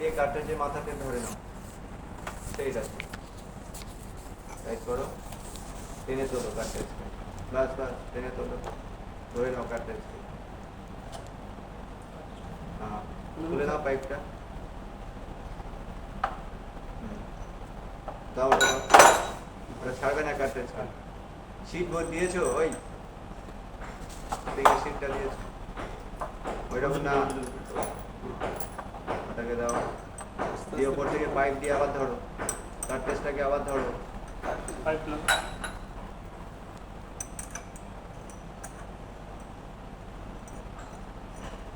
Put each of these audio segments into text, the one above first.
দিয়ে কার্ট্রিজের মাথাতে ধরে নাও, ঠিক আছে, টাইট করো, টেনে তোলো কার্ট্রিজকে, বাস বাস টেনে তোলো, ধরে নাও কার্ট্রিজকে, হ্যাঁ খুলে নাও পাইপটা, দাও ওটা ছাড়বে না কার্ট্রিজকে। শীট বোর্ড দিয়েছো, ওই দিকে শীটটা দিয়েছো, ওইরকম না, ওটাকে দাও, দিয়ে ওপর থেকে পাইপ দিয়ে আবার ধরো কার্ট্রিজটাকে, আবার ধরো পাইপ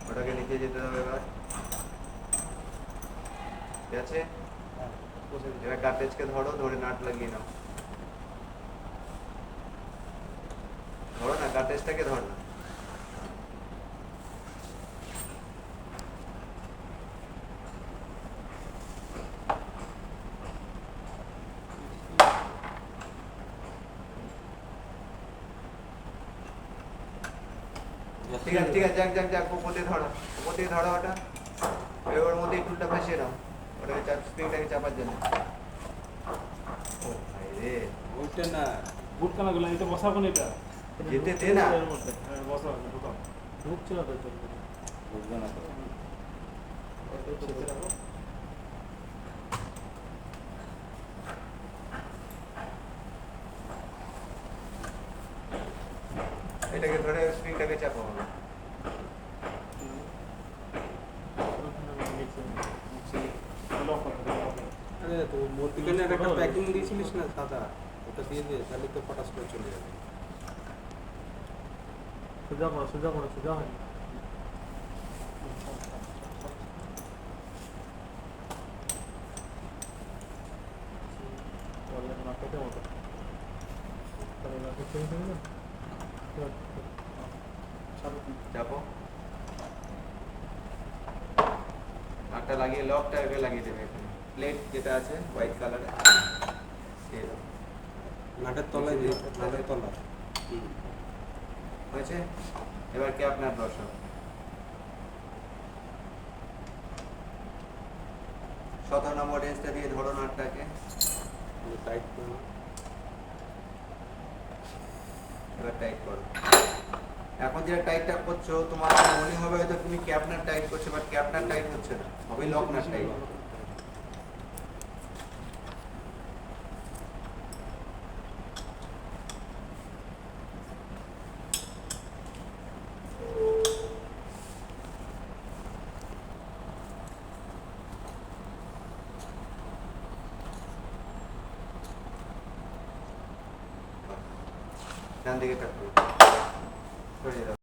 ওটাকে নিচে যেতে হবে এবার, ঠিক আছে। এবার কার্ট্রিজকে ধরো, ধরে নাট লাগিয়ে নাও, ধরো না কার্ট্রিজটাকে, ধর না, ঠিক আছে ঠিক আছে, যাক যাক যাক, উপর দিয়ে ধরো, উপর দিয়ে ধরো ওটা, ওর মধ্যে টুলটা ফাঁসিয়ে দাও, ওটাকে স্প্রিংটাকে চাপার জন্য। ও ভাই রে, ওইটা না, বুট কানাগুলো এটা বসাবো না, এটা যেতে দে না, বসাবো ঢুকাও, ঢুকছে না তো, বুঝবে না তো, এটাকে ধরে স্প্রিংটাকে চাপো, আরে তো মধ্যিখানে একটা প্যাকিং দিয়েছিলিস না সাদা, ওটা দিয়ে দে, তাহলে তো পটাশ করে চলে যাবে। সোজা করো সোজা করো, সোজা হয় চাপো, নাটটা লাগিয়ে, লকটা আগে লাগিয়ে দেবে, এখানে প্লেট যেটা আছে হোয়াইট কালারের, নাটের তলায় দিয়ে, নাটের তলা হয়েছে। এবার কি আপনার বসাও, 17 নম্বর রেঞ্জটা দিয়ে ধরো নাটটাকে, টাইট করে। এবার টাইট করো। এখন যেটা টাইটটা করছো, তোমার মনে হবে হয়তো তুমি ক্যাপনার টাইট করছো, বাট ক্যাপনার টাইট হচ্ছে না, হবে লকনার টাইট। ডান দিকে টাক করো, সরিয়ে দাও।